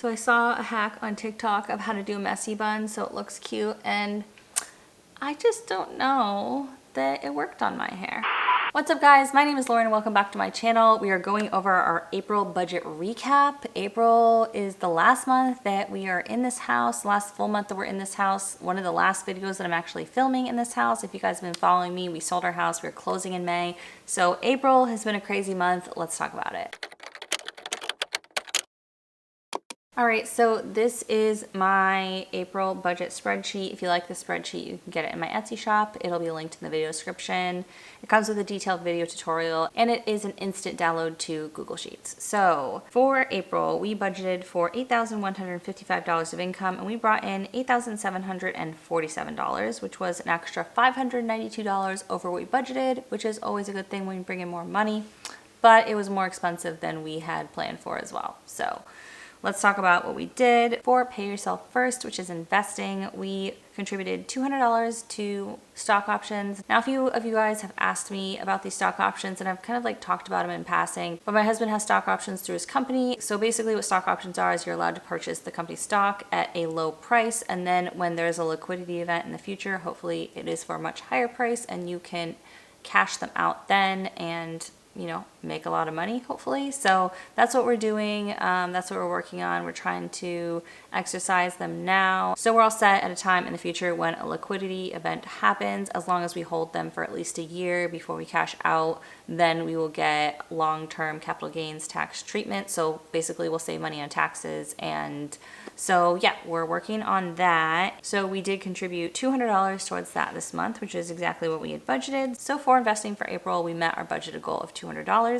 So I saw a hack on TikTok of how to do a messy bun so it looks cute, and I just don't know that it worked on my hair. What's up guys, my name is Lauren and welcome back to my channel. We are going over our April budget recap. April is the last month that we are in this house, the last full month that we're in this house. One of the last videos that I'm actually filming in this house. If you guys have been following me, we sold our house, we're closing in May. So April has been a crazy month. Let's talk about it. All right, so this is my April budget spreadsheet. If you like this spreadsheet, you can get it in my Etsy shop. It'll be linked in the video description. It comes with a detailed video tutorial, and it is an instant download to Google Sheets. So for April, we budgeted for $8,155 of income, and we brought in $8,747, which was an extra $592 over what we budgeted, which is always a good thing when you bring in more money, but it was more expensive than we had planned for as well. So let's talk about what we did. For Pay Yourself First, which is investing, we contributed $200 to stock options. Now, a few of you guys have asked me about these stock options, and I've kind of like talked about them in passing, but my husband has stock options through his company. So basically what stock options are is you're allowed to purchase the company stock at a low price, and then when there's a liquidity event in the future, hopefully it is for a much higher price, and you can cash them out then and make a lot of money, hopefully. So that's what we're doing. That's what we're working on. We're trying to exercise them now, so we're all set at a time in the future when a liquidity event happens. As long as we hold them for at least a year before we cash out, then we will get long-term capital gains tax treatment. So basically we'll save money on taxes. And so yeah, we're working on that. So we did contribute $200 towards that this month, which is exactly what we had budgeted. So for investing for April, we met our budgeted goal of $200.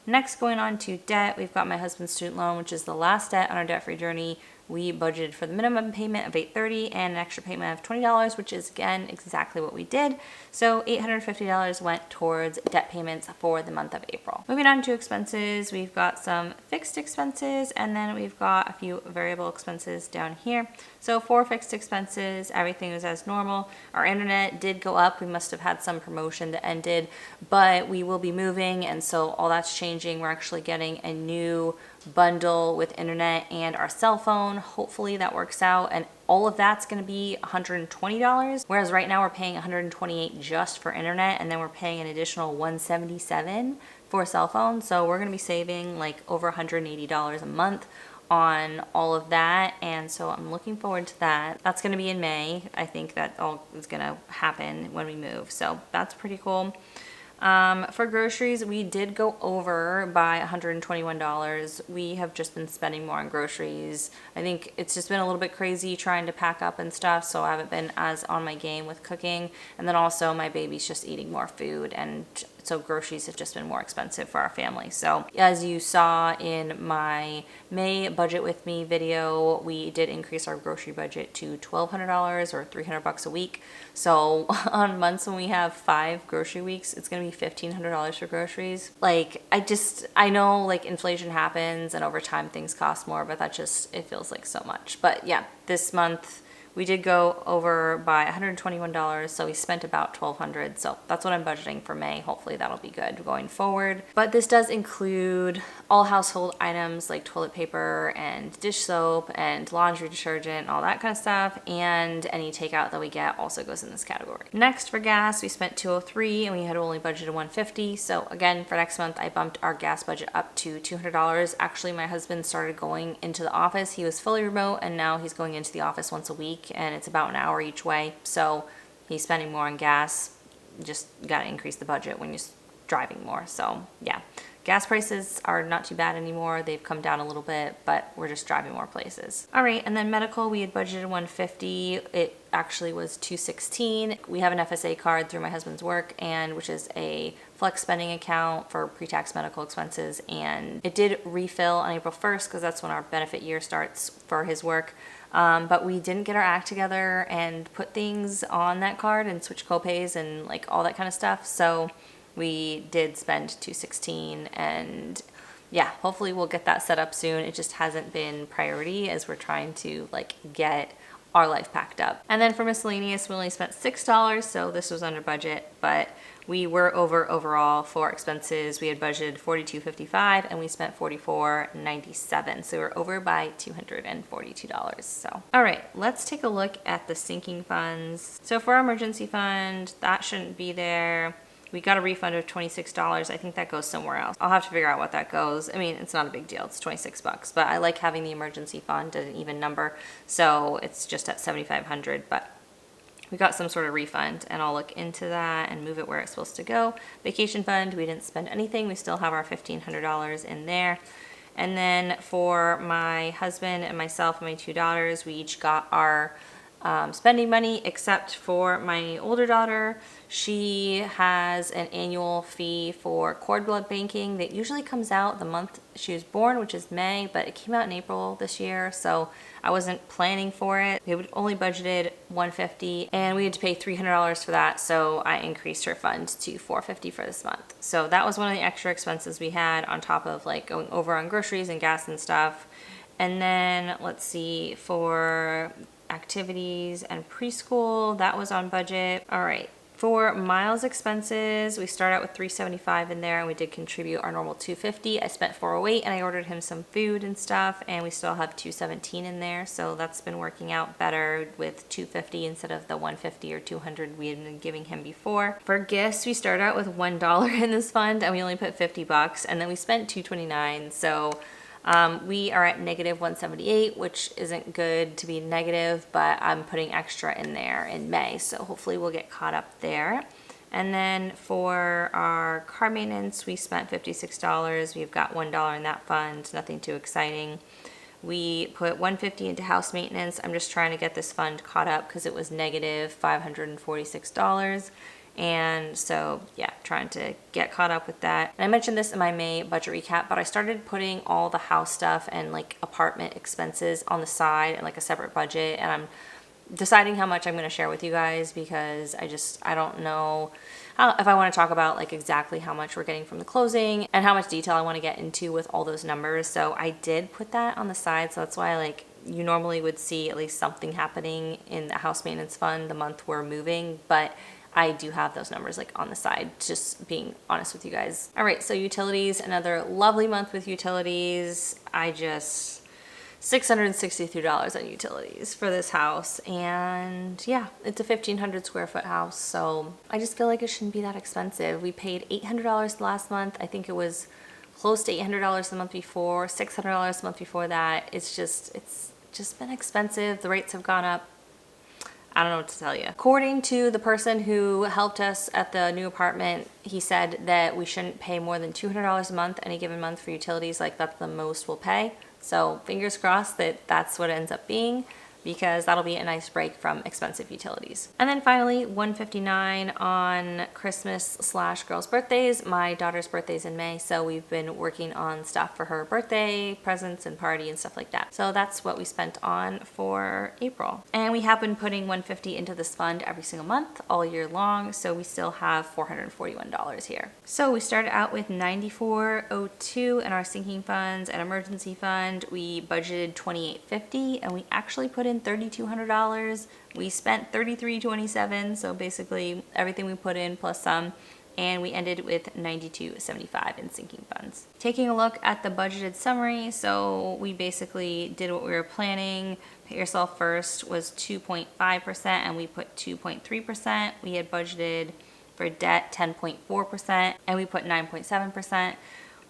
Next, going on to debt, we've got my husband's student loan, which is the last debt on our debt-free journey. We budgeted for the minimum payment of $830 and an extra payment of $20, which is again exactly what we did. So $850 went towards debt payments for the month of April. Moving on to expenses, we've got some fixed expenses, and then we've got a few variable expenses down here. So for fixed expenses, everything was as normal. Our internet did go up. We must have had some promotion that ended, but we will be moving, and so all that's changing. We're actually getting a new bundle with internet and our cell phone. Hopefully that works out, and all of that's going to be $120, whereas right now we're paying $128 just for internet, and then we're paying an additional $177 for a cell phone. So we're going to be saving like over $180 a month on all of that, and so I'm looking forward to that. That's going to be in May. I think that all is going to happen when we move, so that's pretty cool. For groceries, we did go over by $121. We have just been spending more on groceries. I think it's just been a little bit crazy trying to pack up and stuff, so I haven't been as on my game with cooking. And then also my baby's just eating more food, and so groceries have just been more expensive for our family. So as you saw in my May budget with me video, we did increase our grocery budget to $1,200 or $300 a week. So on months when we have 5 grocery weeks, it's gonna be $1,500 for groceries. Like I know like inflation happens and over time things cost more, but it feels like so much. But yeah, this month we did go over by $121, so we spent about $1,200. So that's what I'm budgeting for May. Hopefully that'll be good going forward. But this does include all household items like toilet paper and dish soap and laundry detergent, all that kind of stuff. And any takeout that we get also goes in this category. Next, for gas, we spent $203 and we had only budgeted $150. So again, for next month, I bumped our gas budget up to $200. Actually, my husband started going into the office. He was fully remote, and now he's going into the office once a week, and it's about an hour each way, so he's spending more on gas. Just gotta increase the budget when you're driving more. So yeah, gas prices are not too bad anymore. They've come down a little bit, but we're just driving more places. All right, and then medical, we had budgeted $150. It actually was $216. We have an FSA card through my husband's work, and which is a flex spending account for pre-tax medical expenses, and it did refill on April 1st because that's when our benefit year starts for his work. But we didn't get our act together and put things on that card and switch copays and like all that kind of stuff. So we did spend $216, and yeah, hopefully we'll get that set up soon. It just hasn't been priority as we're trying to like get our life packed up. And then for miscellaneous, we only spent $6, so this was under budget, but We were over overall for expenses. We had budgeted $42.55 and we spent $44.97. So we were over by $242. So, all right, let's take a look at the sinking funds. So for our emergency fund, that shouldn't be there. We got a refund of $26. I think that goes somewhere else. I'll have to figure out what that goes. I mean, it's not a big deal. It's 26 bucks, but I like having the emergency fund at an even number. So it's just at 7,500, but we got some sort of refund and I'll look into that and move it where it's supposed to go. Vacation fund, we didn't spend anything. We still have our $1,500 in there. And then for my husband and myself and my two daughters, we each got our spending money, except for my older daughter. She has an annual fee for cord blood banking that usually comes out the month she was born, which is May, but it came out in April this year, so I wasn't planning for it. We had only budgeted $150 and we had to pay $300 for that, so I increased her fund to $450 for this month. So that was one of the extra expenses we had on top of like going over on groceries and gas and stuff. And then let's see, for activities and preschool, that was on budget. All right, for Miles expenses, we start out with $375 in there and we did contribute our normal $250. I spent $408 and I ordered him some food and stuff, and we still have $217 in there, so that's been working out better with $250 instead of the $150 or $200 we had been giving him before. For gifts, we start out with $1 in this fund and we only put 50 bucks, and then we spent $229, so we are at negative 178, which isn't good to be negative, but I'm putting extra in there in May, so hopefully we'll get caught up there. And then for our car maintenance, we spent $56. We've got $1 in that fund, nothing too exciting. We put $150 into house maintenance. I'm just trying to get this fund caught up because it was negative $546. And so yeah, trying to get caught up with that. And I mentioned this in my May budget recap, but I started putting all the house stuff and like apartment expenses on the side and like a separate budget, and I'm deciding how much I'm going to share with you guys because I don't know if I want to talk about like exactly how much we're getting from the closing and how much detail I want to get into with all those numbers. So I did put that on the side, so that's why like you normally would see at least something happening in the house maintenance fund the month we're moving, but I do have those numbers like on the side, just being honest with you guys. All right, so utilities, another lovely month with utilities. $663 on utilities for this house, and yeah, it's a 1,500 square foot house, so I just feel like it shouldn't be that expensive. We paid $800 last month. I think it was close to $800 the month before, $600 the month before that. It's just been expensive. The rates have gone up. I don't know what to tell you. According to the person who helped us at the new apartment, he said that we shouldn't pay more than $200 a month any given month for utilities. Like that's the most we'll pay. So fingers crossed that that's what it ends up being, because that'll be a nice break from expensive utilities. And then finally, $159 on Christmas/girls' birthdays. My daughter's birthday's in May, so we've been working on stuff for her birthday, presents and party and stuff like that. So that's what we spent on for April. And we have been putting $150 into this fund every single month all year long, so we still have $441 here. So we started out with $94.02 in our sinking funds and emergency fund. We budgeted $28.50 and we actually put in $3,200. We spent $33.27, so basically everything we put in plus some, and we ended with $92.75 in sinking funds. Taking a look at the budgeted summary, so we basically did what we were planning. Pay Yourself First was 2.5% and we put 2.3%. We had budgeted for debt 10.4% and we put 9.7%.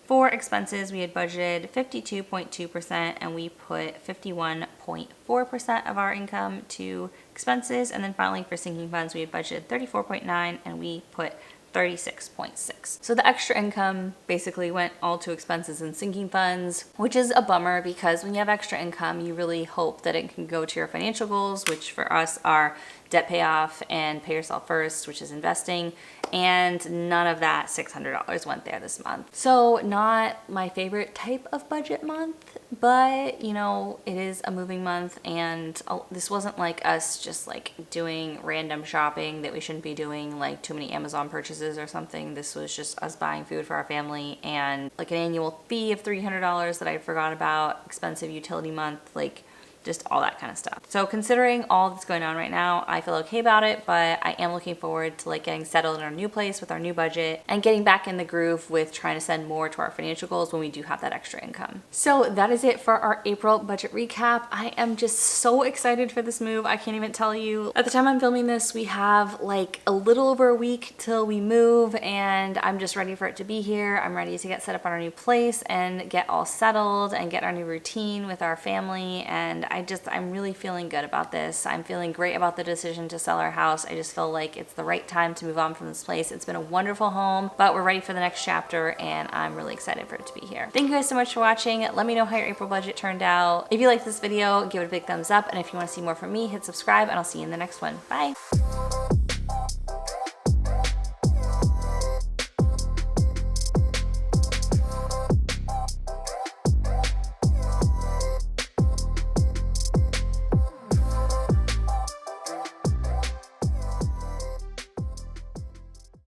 For expenses, we had budgeted 52.2% and we put 51.4% of our income to expenses. And then finally for sinking funds, we had budgeted 34.9% and we put 36.6. So the extra income basically went all to expenses and sinking funds, which is a bummer because when you have extra income, you really hope that it can go to your financial goals, which for us are debt payoff and Pay Yourself First, which is investing, and none of that $600 went there this month. So not my favorite type of budget month, but you know, it is a moving month, and this wasn't like us just like doing random shopping that we shouldn't be doing, like too many Amazon purchases or something. This was just us buying food for our family and like an annual fee of $300 that I forgot about, expensive utility month. Like just all that kind of stuff. So considering all that's going on right now, I feel okay about it, but I am looking forward to like getting settled in our new place with our new budget and getting back in the groove with trying to send more to our financial goals when we do have that extra income. So that is it for our April budget recap. I am just so excited for this move. I can't even tell you. At the time I'm filming this, we have like a little over a week till we move, and I'm just ready for it to be here. I'm ready to get set up on our new place and get all settled and get our new routine with our family. And I'm really feeling good about this. I'm feeling great about the decision to sell our house. I just feel like it's the right time to move on from this place. It's been a wonderful home, but we're ready for the next chapter, and I'm really excited for it to be here. Thank you guys so much for watching. Let me know how your April budget turned out. If you liked this video, give it a big thumbs up, and if you want to see more from me, hit subscribe, and I'll see you in the next one. Bye.